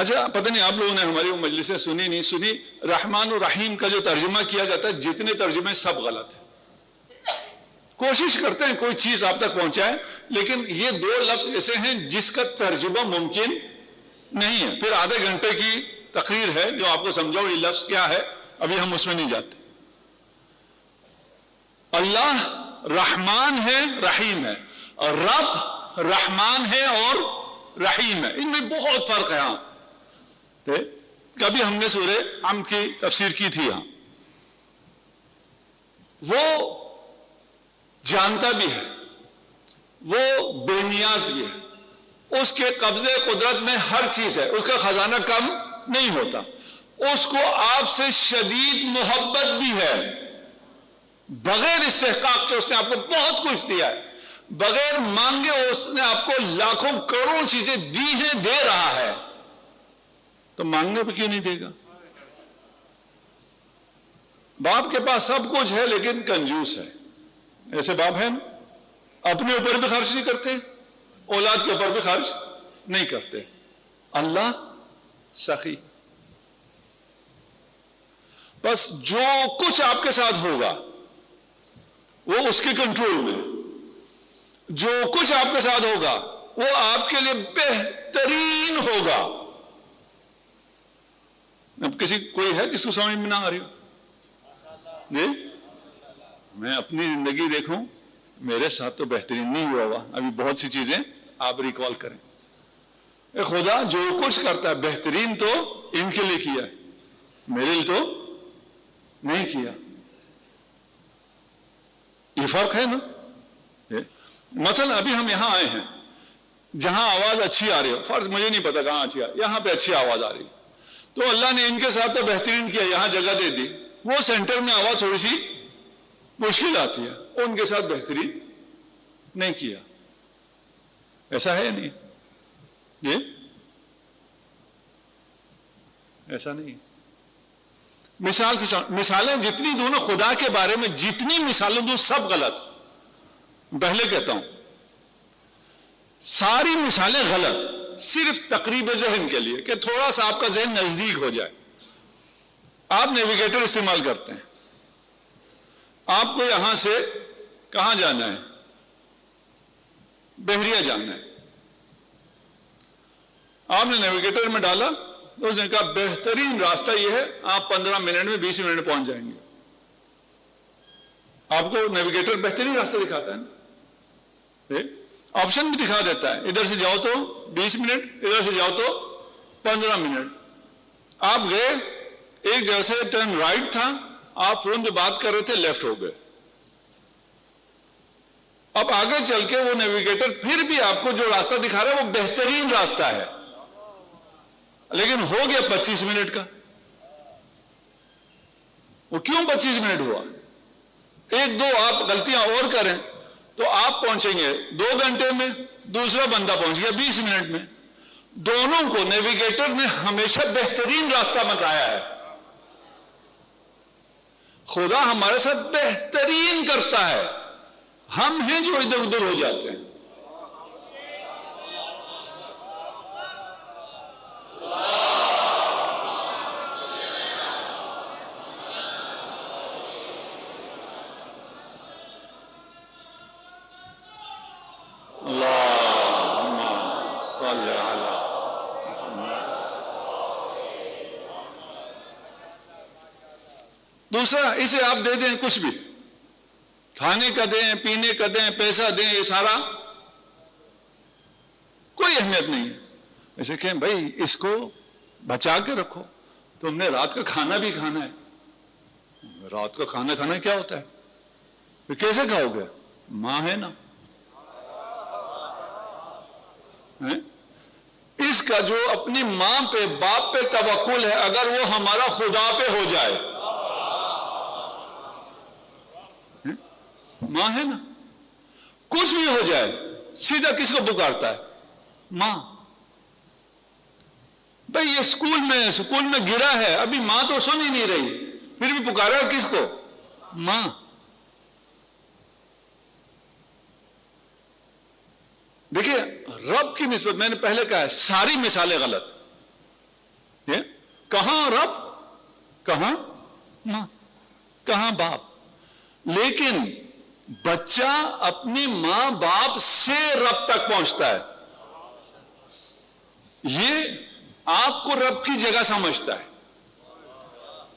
اچھا پتہ نہیں آپ لوگوں نے ہماری وہ مجلسیں سنی نہیں سنی، رحمان و رحیم کا جو ترجمہ کیا جاتا ہے جتنے ترجمے سب غلط ہیں. کوشش کرتے ہیں کوئی چیز آپ تک پہنچائے، لیکن یہ دو لفظ ایسے ہیں جس کا ترجمہ ممکن نہیں ہے. پھر آدھے گھنٹے کی تقریر ہے جو آپ کو سمجھاؤ یہ لفظ کیا ہے، ابھی ہم اس میں نہیں جاتے. اللہ رحمان ہے رحیم ہے، اور رب رحمان ہے اور رحیم ہے، ان میں بہت فرق ہے. ہاں کبھی ہم نے سورہ حمد کی تفسیر کی تھی. ہاں وہ جانتا بھی ہے، وہ بے نیاز بھی ہے، اس کے قبضے قدرت میں ہر چیز ہے، اس کا خزانہ کم نہیں ہوتا، اس کو آپ سے شدید محبت بھی ہے. بغیر استحقاق کے اس نے آپ کو بہت کچھ دیا ہے، بغیر مانگے اس نے آپ کو لاکھوں کروڑوں چیزیں دی ہیں، دے رہا ہے، تو مانگنے پہ کیوں نہیں دے گا؟ باپ کے پاس سب کچھ ہے لیکن کنجوس ہے. ایسے باپ ہیں نا، اپنے اوپر بھی خرچ نہیں کرتے، اولاد کے اوپر بھی خرچ نہیں کرتے. اللہ سخی. بس جو کچھ آپ کے ساتھ ہوگا وہ اس کے کنٹرول میں، جو کچھ آپ کے ساتھ ہوگا وہ آپ کے لیے بہترین ہوگا. اب کسی کوئی ہے جس کو سمجھ میں نہ آ رہی ہو؟ جی میں اپنی زندگی دیکھوں، میرے ساتھ تو بہترین نہیں ہوا. ابھی بہت سی چیزیں آپ ریکال کریں. خدا جو کچھ کرتا ہے بہترین تو ان کے لیے کیا ہے، میرے لیے تو نہیں کیا. یہ فرق ہے نا. مثلا ابھی ہم یہاں آئے ہیں جہاں آواز اچھی آ رہی ہے، فرض مجھے نہیں پتا کہاں اچھی آ رہی ہے، یہاں پہ اچھی آواز آ رہی ہے، تو اللہ نے ان کے ساتھ تو بہترین کیا، یہاں جگہ دے دی. وہ سینٹر میں آواز تھوڑی سی مشکل آتی ہے، ان کے ساتھ بہترین نہیں کیا. ایسا ہے نہیں؟ یہ ایسا نہیں. مثال سے مثالیں جتنی دوں نا خدا کے بارے میں، جتنی مثالیں دوں سب غلط. پہلے کہتا ہوں ساری مثالیں غلط، صرف تقریب ذہن کے لیے کہ تھوڑا سا آپ کا ذہن نزدیک ہو جائے. آپ نیویگیٹر استعمال کرتے ہیں، آپ کو یہاں سے کہاں جانا ہے؟ بحریہ جانا ہے. آپ نے نیویگیٹر میں ڈالا تو اس نے کہا بہترین راستہ یہ ہے، آپ 15 منٹ میں 20 منٹ میں پہنچ جائیں گے. آپ کو نیویگیٹر بہترین راستہ دکھاتا ہے نا، آپشن بھی دکھا دیتا ہے، ادھر سے جاؤ تو 20 منٹ، ادھر سے جاؤ تو 15 منٹ. آپ گئے، ایک جگہ سے ٹرن رائٹ تھا، آپ فون پہ بات کر رہے تھے، لیفٹ ہو گئے. اب آگے چل کے وہ نیویگیٹر پھر بھی آپ کو جو راستہ دکھا رہا ہے وہ بہترین راستہ ہے، لیکن ہو گیا 25 منٹ کا. وہ کیوں 25 منٹ ہوا؟ ایک دو آپ غلطیاں اور کریں تو آپ پہنچیں گے 2 گھنٹے میں، دوسرا بندہ پہنچ گیا 20 منٹ میں. دونوں کو نیویگیٹر نے ہمیشہ بہترین راستہ بتایا ہے. خدا ہمارے ساتھ بہترین کرتا ہے، ہم ہیں جو ادھر ادھر ہو جاتے ہیں. دوسرا، اسے آپ دے دیں کچھ بھی، کھانے کا دیں، پینے کا دیں، پیسہ دیں، یہ سارا کوئی اہمیت نہیں ہے. ایسے کہیں بھائی اس کو بچا کے رکھو، تم نے رات کا کھانا بھی کھانا ہے. رات کا کھانا کھانا کیا ہوتا ہے؟ پھر کیسے کھاؤ گے؟ ماں ہے نا. اس کا جو اپنی ماں پہ باپ پہ توکل ہے، اگر وہ ہمارا خدا پہ ہو جائے، ماں ہے نا، کچھ بھی ہو جائے سیدھا کس کو پکارتا ہے؟ ماں. بھئی یہ سکول میں گرا ہے، ابھی ماں تو سن ہی نہیں رہی، پھر بھی پکارا کس کو؟ ماں. دیکھیے رب کی نسبت میں نے پہلے کہا ہے ساری مثالیں غلط. کہاں رب، کہاں ماں، کہاں باپ. لیکن بچہ اپنے ماں باپ سے رب تک پہنچتا ہے. یہ آپ کو رب کی جگہ سمجھتا ہے.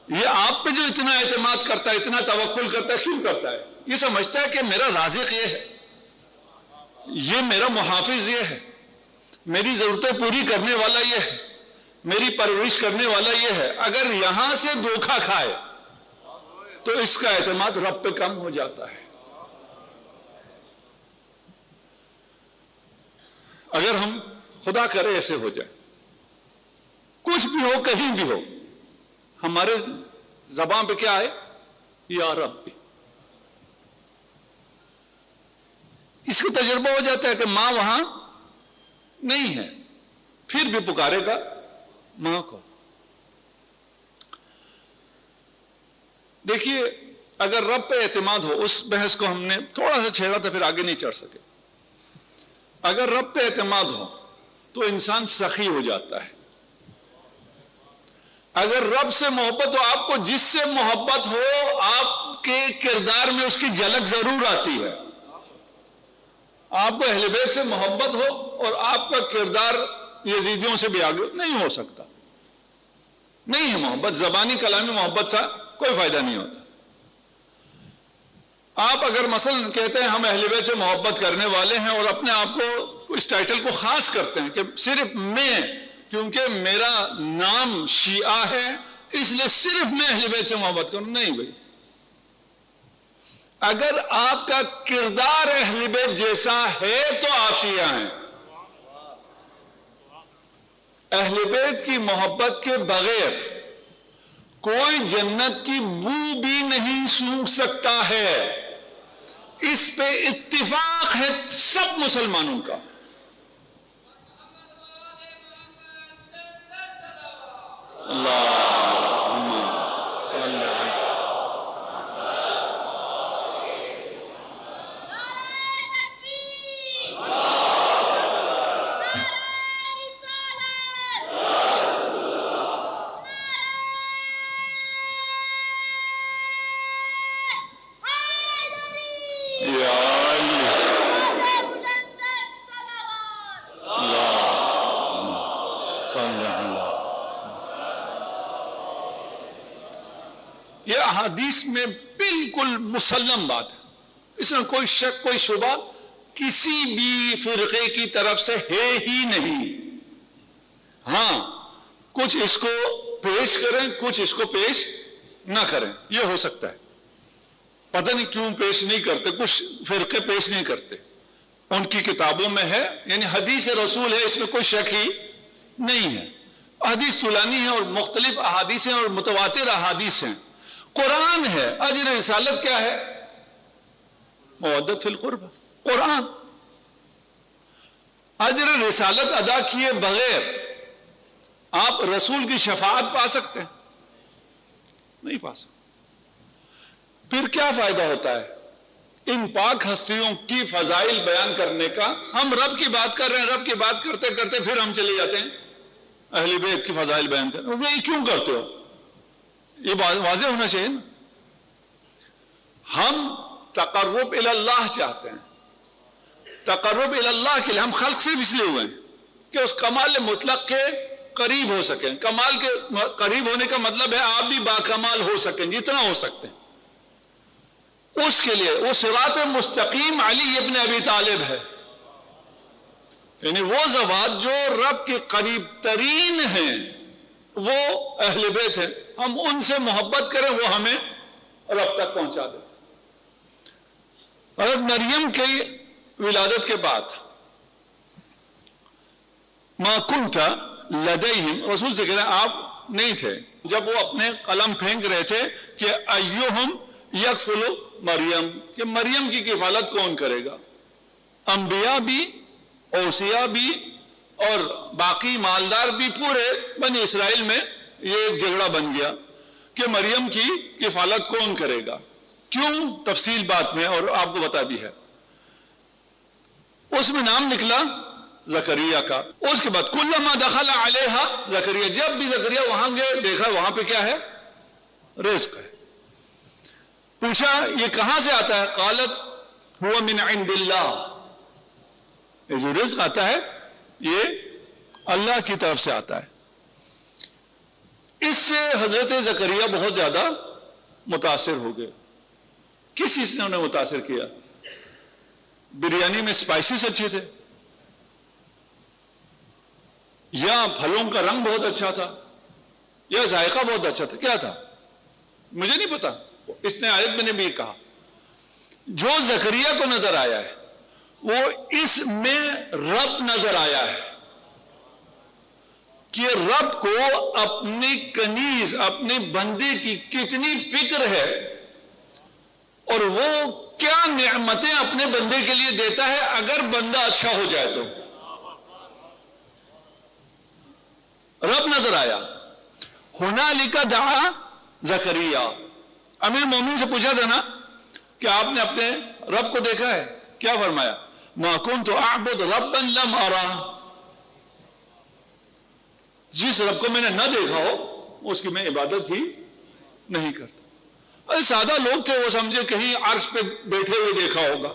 یہ آپ پہ جو اتنا اعتماد کرتا ہے، اتنا توکل کرتا ہے، کیوں کرتا ہے؟ یہ سمجھتا ہے کہ میرا رازق یہ ہے، یہ میرا محافظ یہ ہے، میری ضرورتیں پوری کرنے والا یہ ہے، میری پرورش کرنے والا یہ ہے. اگر یہاں سے دھوکہ کھائے تو اس کا اعتماد رب پہ کم ہو جاتا ہے. اگر ہم خدا کرے ایسے ہو جائے، کچھ بھی ہو، کہیں بھی ہو، ہمارے زبان پہ کیا ہے؟ یا رب. اس کا تجربہ ہو جاتا ہے کہ ماں وہاں نہیں ہے، پھر بھی پکارے گا ماں کو. دیکھیے، اگر رب پہ اعتماد ہو، اس بحث کو ہم نے تھوڑا سا چھیڑا تھا، پھر آگے نہیں چڑھ سکے. اگر رب پہ اعتماد ہو تو انسان سخی ہو جاتا ہے. اگر رب سے محبت ہو، آپ کو جس سے محبت ہو، آپ کے کردار میں اس کی جھلک ضرور آتی ہے. آپ کو اہل بیت سے محبت ہو اور آپ کا کردار یزیدیوں سے بھی آگے نہیں ہو سکتا. نہیں ہے محبت، زبانی کلامی محبت سے کوئی فائدہ نہیں ہوتا. آپ اگر مثلا کہتے ہیں ہم اہل بیت سے محبت کرنے والے ہیں اور اپنے آپ کو اس ٹائٹل کو خاص کرتے ہیں کہ صرف میں، کیونکہ میرا نام شیعہ ہے اس لیے صرف میں اہل بیت سے محبت کروں. نہیں بھائی، اگر آپ کا کردار اہل بیت جیسا ہے تو آپ شیعہ ہیں. اہل بیت کی محبت کے بغیر کوئی جنت کی بو بھی نہیں سونگھ سکتا ہے. اس پہ اتفاق ہے سب مسلمانوں کا. یہ احادیث میں بالکل مسلم بات ہے، اس میں کوئی شک کوئی شبہ کسی بھی فرقے کی طرف سے ہے ہی نہیں. ہاں، کچھ اس کو پیش کریں، کچھ اس کو پیش نہ کریں، یہ ہو سکتا ہے. پتہ نہیں کیوں پیش نہیں کرتے، کچھ فرقے پیش نہیں کرتے. ان کی کتابوں میں ہے، یعنی حدیث رسول ہے، اس میں کوئی شک ہی نہیں ہے. حدیث طولانی ہے اور مختلف احادیث ہیں اور متواتر احادیث ہیں. قرآن ہے. اجر رسالت کیا ہے؟ مودت فی القربہ. قرآن. اجر رسالت ادا کیے بغیر آپ رسول کی شفاعت پا سکتے ہیں؟ نہیں پا سکتے. پھر کیا فائدہ ہوتا ہے ان پاک ہستیوں کی فضائل بیان کرنے کا؟ ہم رب کی بات کر رہے ہیں، رب کی بات کرتے کرتے پھر ہم چلے جاتے ہیں اہل بیت کی فضائل بیان کر. وہ کیوں کرتے ہو؟ یہ واضح ہونا چاہیے نا. ہم تقرب اللہ چاہتے ہیں. تقرب اللہ کے لیے ہم خلق سے اس لیے ہوئے ہیں کہ اس کمال مطلق کے قریب ہو سکیں. کمال کے قریب ہونے کا مطلب ہے آپ بھی باکمال ہو سکیں جتنا ہو سکتے ہیں. اس کے لیے وہ صراط مستقیم علی ابن ابی طالب ہے، یعنی وہ ذوات جو رب کے قریب ترین ہیں وہ اہل بیت ہیں. ہم ان سے محبت کریں، وہ ہمیں رب تک پہنچا دیتے. حضرت مریم کی ولادت کے بعد ما کنت لدیہم، رسول سے کہہ رہے ہیں آپ نہیں تھے جب وہ اپنے قلم پھینک رہے تھے کہ ایہم یکفل مریم، کہ مریم کی کفالت کون کرے گا. انبیاء بھی، اوصیاء بھی اور باقی مالدار بھی، پورے بنی اسرائیل میں یہ ایک جھگڑا بن گیا کہ مریم کی کفالت کون کرے گا. کیوں؟ تفصیل بات میں اور آپ کو بتا بھی ہے. اس میں نام نکلا زکریا کا. اس کے بعد کلما دخل علیہا زکریا، جب بھی زکریا وہاں گئے دیکھا وہاں پہ کیا ہے؟ رزق ہے. پوچھا یہ کہاں سے آتا ہے؟ قالت هو من عند اللہ، یہ جو رزق آتا ہے یہ اللہ کی طرف سے آتا ہے. اس سے حضرت زکریا بہت زیادہ متاثر ہو گئے. کس چیز نے انہیں متاثر کیا؟ بریانی میں اسپائسز اچھے تھے، یا پھلوں کا رنگ بہت اچھا تھا، یا ذائقہ بہت اچھا تھا؟ کیا تھا؟ مجھے نہیں پتا. اس نے آیت میں نے بھی کہا جو زکریا کو نظر آیا ہے وہ اس میں رب نظر آیا ہے کہ رب کو اپنی کنیز اپنے بندے کی کتنی فکر ہے اور وہ کیا نعمتیں اپنے بندے کے لیے دیتا ہے اگر بندہ اچھا ہو جائے تو. رب نظر آیا. ہنالک دعا زکریا. امیر مومن سے پوچھا تھا نا کہ آپ نے اپنے رب کو دیکھا ہے؟ کیا فرمایا؟ ما کنت اعبد ربا لم ارا. جس رب کو میں نے نہ دیکھا ہو اس کی میں عبادت ہی نہیں کرتا. سادہ لوگ تھے، وہ سمجھے کہیں عرش پہ بیٹھے ہوئے دیکھا ہوگا.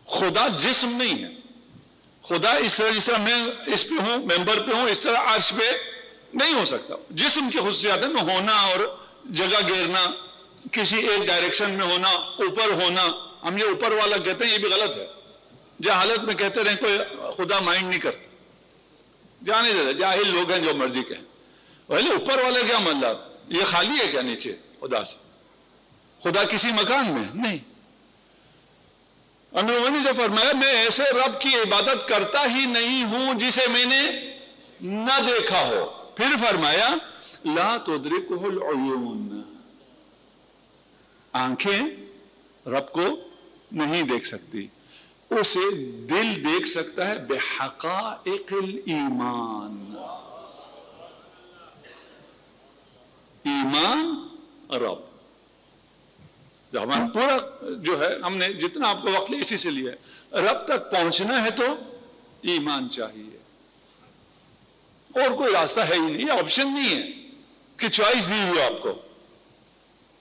خدا جسم نہیں ہے. خدا اس طرح جس طرح میں اس پہ ہوں، ممبر پہ ہوں، اس طرح عرش پہ نہیں ہو سکتا. جسم کی خصوصیات ہے نا، ہونا اور جگہ گھیرنا، کسی ایک ڈائریکشن میں ہونا، اوپر ہونا. ہم یہ اوپر والا کہتے ہیں، یہ بھی غلط ہے. جہالت میں کہتے رہیں کوئی خدا مائنڈ نہیں کرتا، جانے دیتا. جاہل لوگ ہیں جو مرضی کہیں. پہلے اوپر والا کیا مطلب؟ یہ خالی ہے کیا نیچے خدا سے؟ خدا کسی مکان میں نہیں. انہوں نے جو فرمایا میں ایسے رب کی عبادت کرتا ہی نہیں ہوں جسے میں نے نہ دیکھا ہو. پھر فرمایا لا تدرکہ العیون، آنکھیں رب کو نہیں دیکھ سکتی، اسے دل دیکھ سکتا ہے بحقائق الایمان. ایمان رب جو ہمارا پورا جو ہے، ہم نے جتنا آپ کو وقت لیا اسی سے لیا ہے. رب تک پہنچنا ہے تو ایمان چاہیے، اور کوئی راستہ ہے ہی نہیں. یہ آپشن نہیں ہے کہ چوائس دی ہوئی آپ کو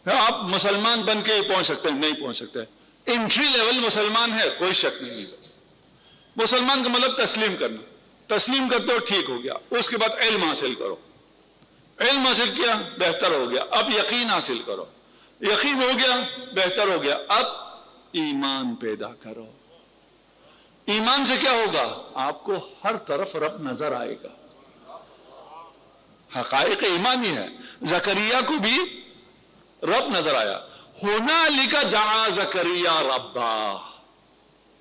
آپ مسلمان بن کے پہنچ سکتے ہیں. نہیں پہنچ سکتے. انٹری لیول مسلمان ہے، کوئی شک نہیں ہے. مسلمان کا مطلب تسلیم کرنا. تسلیم کرتے ہو ٹھیک ہو گیا، اس کے بعد علم حاصل کرو. علم حاصل کیا بہتر ہو گیا، اب یقین حاصل کرو. یقین ہو گیا بہتر ہو گیا، اب ایمان پیدا کرو. ایمان سے کیا ہوگا؟ آپ کو ہر طرف رب نظر آئے گا. حقائق ایمان ہی ہے. زکریا کو بھی رب نظر آیا. ہنالک دعا زکریا ربا.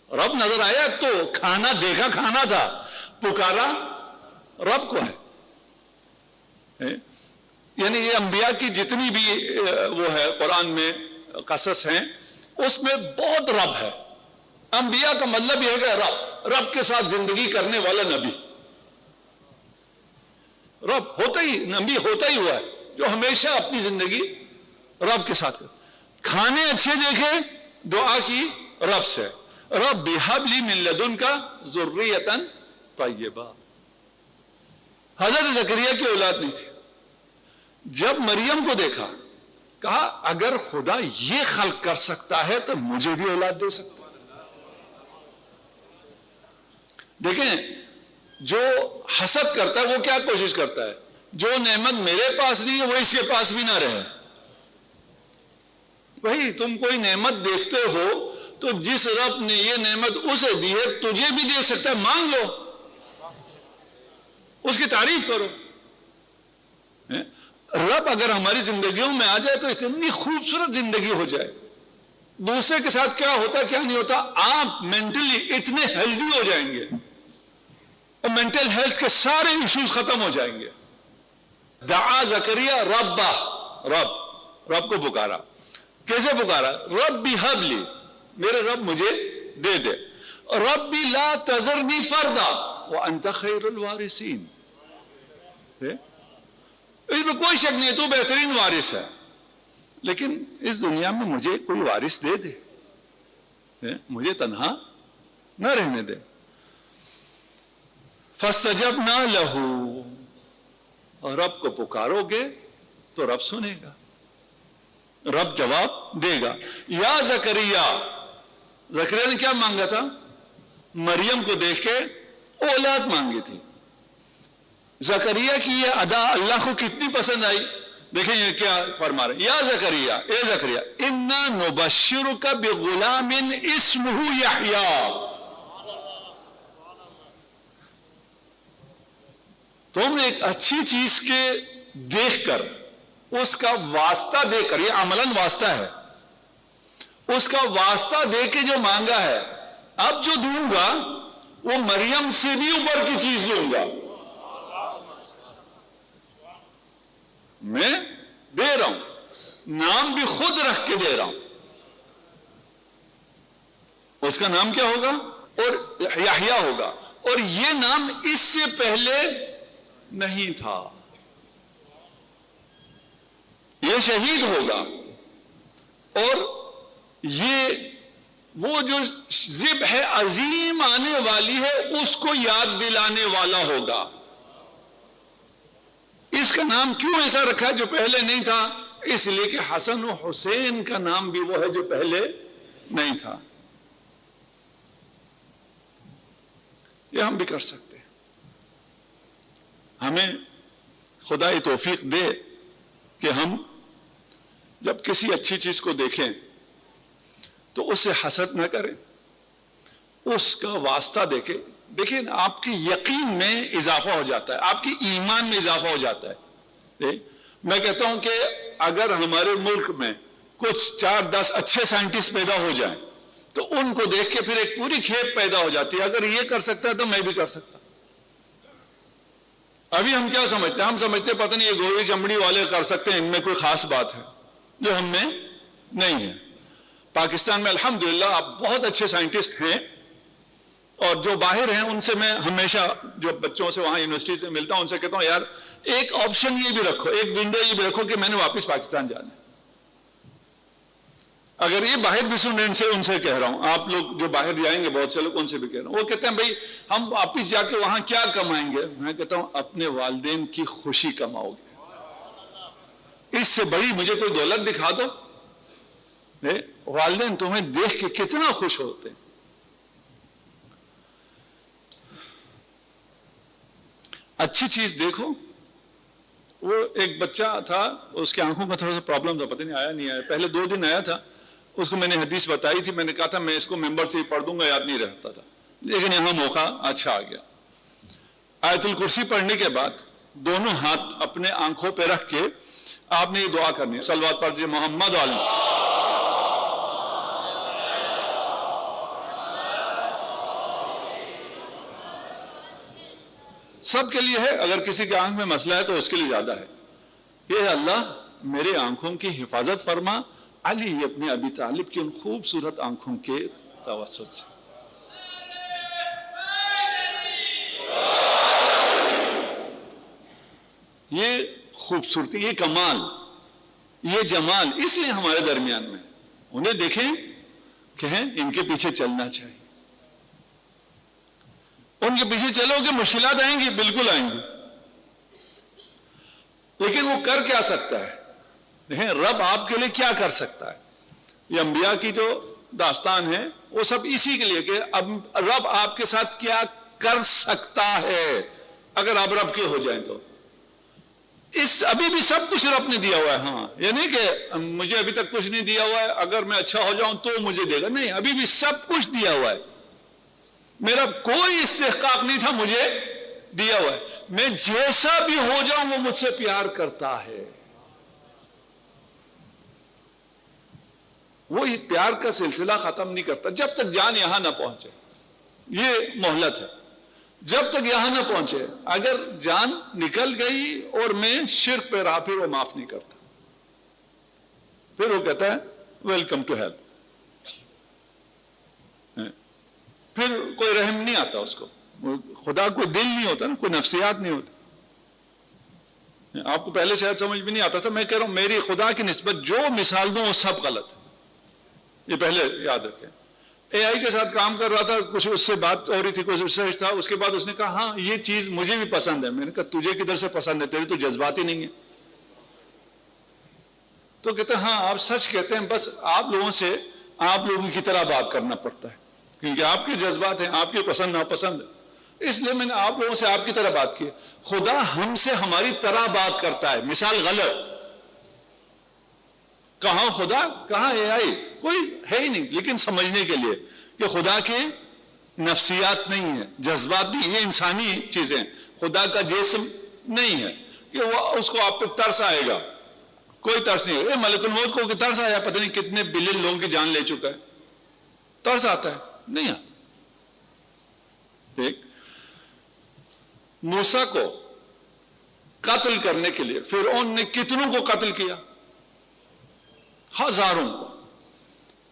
رب نظر آیا تو کھانا دیکھا، کھانا تھا، پکارا رب کو ہے. یعنی یہ انبیاء کی جتنی بھی وہ ہے قرآن میں قصص ہیں اس میں بہت رب ہے. انبیاء کا مطلب یہ ہے کہ رب کے ساتھ زندگی کرنے والا نبی. رب ہوتا ہی نبی ہوتا ہی ہوا ہے جو ہمیشہ اپنی زندگی رب کے ساتھ کھانے اچھے دیکھے، دعا کی رب سے رب ہب لی من لدنک ذریۃ طیبہ. حضرت زکریا کی اولاد نہیں تھی. جب مریم کو دیکھا کہا اگر خدا یہ خلق کر سکتا ہے تو مجھے بھی اولاد دے سکتا ہے. دیکھیں جو حسد کرتا ہے وہ کیا کوشش کرتا ہے؟ جو نعمت میرے پاس نہیں ہے وہ اس کے پاس بھی نہ رہے. بھائی تم کوئی نعمت دیکھتے ہو تو جس رب نے یہ نعمت اسے دی ہے تجھے بھی دے سکتا ہے. مانگ لو، اس کی تعریف کرو. رب اگر ہماری زندگیوں میں آ جائے تو اتنی خوبصورت زندگی ہو جائے. دوسرے کے ساتھ کیا ہوتا کیا نہیں ہوتا، آپ مینٹلی اتنے ہیلدی ہو جائیں گے اور مینٹل ہیلتھ کے سارے ایشوز ختم ہو جائیں گے. دعا زکریا ربا، رب کو پکارا. کیسے پکارا؟ ربی ہب لی، میرے رب مجھے دے دے. ربی لا تذرنی فردا وانت خیر الوارثین. اس میں کوئی شک نہیں ہے تو بہترین وارث ہے، لیکن اس دنیا میں مجھے کوئی وارث دے دے، مجھے تنہا نہ رہنے دے. فاستجبنا لہ، اور رب کو پکارو گے تو رب سنے گا، رب جواب دے گا۔ یا زکریا، زکریا نے کیا مانگا تھا؟ مریم کو دیکھ کے اولاد مانگی تھی۔ زکریا کی یہ ادا اللہ کو کتنی پسند آئی، دیکھیں یہ کیا فرما رہے ہیں، یا زکریا، اے زکریا، انا نبشرک بغلام اسمہ یحییٰ، تم ایک اچھی چیز کے دیکھ کر، اس کا واسطہ دے کر، یہ عملاً واسطہ ہے، اس کا واسطہ دے کے جو مانگا ہے، اب جو دوں گا وہ مریم سے بھی اوپر کی چیز دوں گا، میں دے رہا ہوں، نام بھی خود رکھ کے دے رہا ہوں، اس کا نام کیا ہوگا؟ اور یحییٰ ہوگا، اور یہ نام اس سے پہلے نہیں تھا، یہ شہید ہوگا، اور یہ وہ جو ذبح عظیم آنے والی ہے اس کو یاد دلانے والا ہوگا۔ اس کا نام کیوں ایسا رکھا جو پہلے نہیں تھا؟ اس لیے کہ حسن و حسین کا نام بھی وہ ہے جو پہلے نہیں تھا۔ یہ ہم بھی کر سکتے ہیں، ہمیں خدا یہ توفیق دے کہ ہم جب کسی اچھی چیز کو دیکھیں تو اس سے حسد نہ کریں، اس کا واسطہ دیکھیں، دیکھیں آپ کی یقین میں اضافہ ہو جاتا ہے، آپ کی ایمان میں اضافہ ہو جاتا ہے۔ میں کہتا ہوں کہ اگر ہمارے ملک میں کچھ 4-10 اچھے سائنٹسٹ پیدا ہو جائیں تو ان کو دیکھ کے پھر ایک پوری کھیپ پیدا ہو جاتی ہے، اگر یہ کر سکتا ہے تو میں بھی کر سکتا۔ ابھی ہم کیا سمجھتے ہیں؟ ہم سمجھتے ہیں پتہ نہیں یہ گوئی چمڑی والے کر سکتے ہیں، ان میں کوئی خاص بات ہے جو ہم میں نہیں ہے۔ پاکستان میں الحمدللہ آپ بہت اچھے سائنٹسٹ ہیں، اور جو باہر ہیں ان سے میں ہمیشہ جو بچوں سے وہاں یونیورسٹی سے ملتا ہوں ان سے کہتا ہوں یار ایک آپشن یہ بھی رکھو، ایک ونڈو یہ بھی رکھو کہ میں نے واپس پاکستان جانا ہے۔ اگر یہ باہر بھی سن رہے ان سے کہہ رہا ہوں، آپ لوگ جو باہر جائیں گے بہت سے لوگ ان سے بھی کہہ رہا ہوں، وہ کہتے ہیں بھائی ہم واپس جا کے وہاں کیا کمائیں گے؟ میں کہتا ہوں اپنے والدین کی خوشی کماؤ گے، اس سے بڑی مجھے کوئی دولت دکھا دو۔ والدین تمہیں دیکھ کے کتنا خوش ہوتے ہیں۔ اچھی چیز دیکھو۔ وہ ایک بچہ تھا، اس کی آنکھوں کا تھوڑا سا پرابلم تھا، پتہ نہیں آیا نہیں آیا، پہلے 2 دن آیا تھا، اس کو میں نے حدیث بتائی تھی، میں نے کہا تھا میں اس کو ممبر سے ہی پڑھ دوں گا، یاد نہیں رہتا تھا، لیکن یہاں موقع اچھا آ گیا۔ آیت الکرسی پڑھنے کے بعد دونوں ہاتھ اپنے آنکھوں پہ رکھ کے آپ نے یہ دعا کرنی ہے، صلوات پڑھ دیجیے محمد علیہ۔ سب کے لیے ہے، اگر کسی کی آنکھ میں مسئلہ ہے تو اس کے لیے زیادہ ہے کہ اللہ میرے آنکھوں کی حفاظت فرما علی اپنے ابی طالب کی ان خوبصورت آنکھوں کے توسط سے۔ یہ خوبصورتی، یہ کمال، یہ جمال اس لیے ہمارے درمیان میں، انہیں دیکھیں کہیں ان کے پیچھے چلنا چاہیے، ان کے پیچھے چلو گے مشکلات آئیں گی، بالکل آئیں گی، لیکن وہ کر کیا سکتا ہے؟ دیکھیں رب آپ کے لیے کیا کر سکتا ہے۔ یہ انبیاء کی جو داستان ہے وہ سب اسی کے لیے کہ اب رب آپ کے ساتھ کیا کر سکتا ہے اگر آپ رب کے ہو جائیں تو۔ ابھی بھی سب کچھ رب نے دیا ہوا ہے، ہاں یہ نہیں کہ مجھے ابھی تک کچھ نہیں دیا ہوا ہے، اگر میں اچھا ہو جاؤں تو مجھے دے گا، نہیں، ابھی بھی سب کچھ دیا ہوا ہے، میرا کوئی استحقاق نہیں تھا، مجھے دیا ہوا ہے، میں جیسا بھی ہو جاؤں وہ مجھ سے پیار کرتا ہے۔ وہ پیار کا سلسلہ ختم نہیں کرتا جب تک جان یہاں نہ پہنچے، یہ مہلت ہے، جب تک یہاں نہ پہنچے، اگر جان نکل گئی اور میں شرک پہ رہا پھر وہ معاف نہیں کرتا، پھر وہ کہتا ہے ویلکم ٹو ہیلپ، پھر کوئی رحم نہیں آتا اس کو، خدا کو دل نہیں ہوتا نا، کوئی نفسیات نہیں ہوتی۔ آپ کو پہلے شاید سمجھ بھی نہیں آتا تھا، میں کہہ رہا ہوں میری خدا کی نسبت جو مثال دوں وہ سب غلط ہے، یہ پہلے یاد رکھیں۔ اے آئی کے ساتھ کام کر رہا تھا، کچھ اس سے بات ہو رہی تھی، کچھ ریسرچ تھا، اس کے بعد اس نے کہا ہاں یہ چیز مجھے بھی پسند ہے. میں نے کہا تجھے کدھر سے پسند ہے، تیری تو جذبات ہی نہیں ہے. تو کہتے ہیں ہاں آپ سچ کہتے ہیں، بس آپ لوگوں کی طرح بات کرنا پڑتا ہے، کیونکہ آپ کے جذبات ہیں، آپ کی پسند ناپسند ہے، اس لیے میں نے آپ لوگوں سے آپ کی طرح بات کی. خدا ہم سے ہماری طرح بات کرتا ہے. مثال غلط، کہاں خدا کہاں اے آئی، کوئی ہے ہی نہیں. لیکن سمجھنے کے لیے کہ خدا کی نفسیات نہیں ہے، جذبات نہیں، یہ انسانی چیزیں. خدا کا جسم نہیں ہے کہ وہ اس کو آپ پہ ترس آئے گا، کوئی ترس نہیں ہے. ملک الموت کو کہ ترس آیا، پتہ نہیں کتنے بلین لوگوں کی جان لے چکا ہے، ترس آتا ہے؟ نہیں آتا. ایک موسیٰ کو قتل کرنے کے لیے فرعون نے کتنوں کو قتل کیا؟ ہزاروں کو.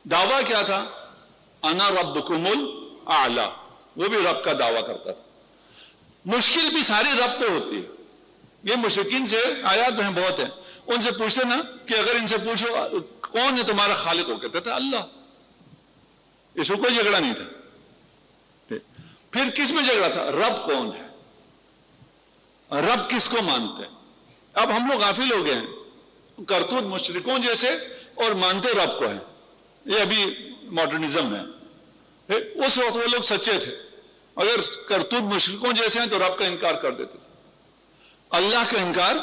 دعویٰ کیا تھا؟ انا ربکم الاعلی، وہ بھی رب کا دعویٰ کرتا تھا. مشکل بھی ساری رب پہ ہوتی ہے. یہ مشرکین سے آیات ہیں بہت ہیں، ان سے پوچھتے نا کہ اگر ان سے پوچھو کون ہے تمہارا خالق، ہو کہتے تھا اللہ. اس میں کوئی جھگڑا نہیں تھا. پھر کس میں جھگڑا تھا؟ رب کون ہے، رب کس کو مانتے ہیں. اب ہم لوگ غافل ہو گئے ہیں، کرتوت مشرکوں جیسے، اور مانتے رب کو ہیں. یہ ابھی ماڈرنزم ہے. اس وقت وہ لوگ سچے تھے، اگر کرتوت مشرکوں جیسے ہیں تو رب کا انکار کر دیتے تھے، اللہ کا انکار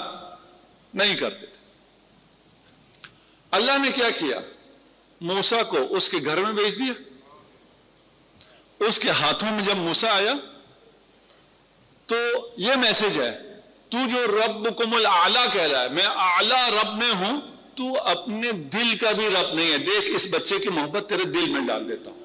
نہیں کرتے تھے. اللہ نے کیا کیا؟ موسیٰ کو اس کے گھر میں بھیج دیا. اس کے ہاتھوں میں جب موسیٰ آیا تو یہ میسج ہے، تو جو ربکم الاعلی کہہ رہا ہے، میں اعلی رب میں ہوں، تو اپنے دل کا بھی رب نہیں ہے. دیکھ اس بچے کی محبت تیرے دل میں ڈال دیتا ہوں.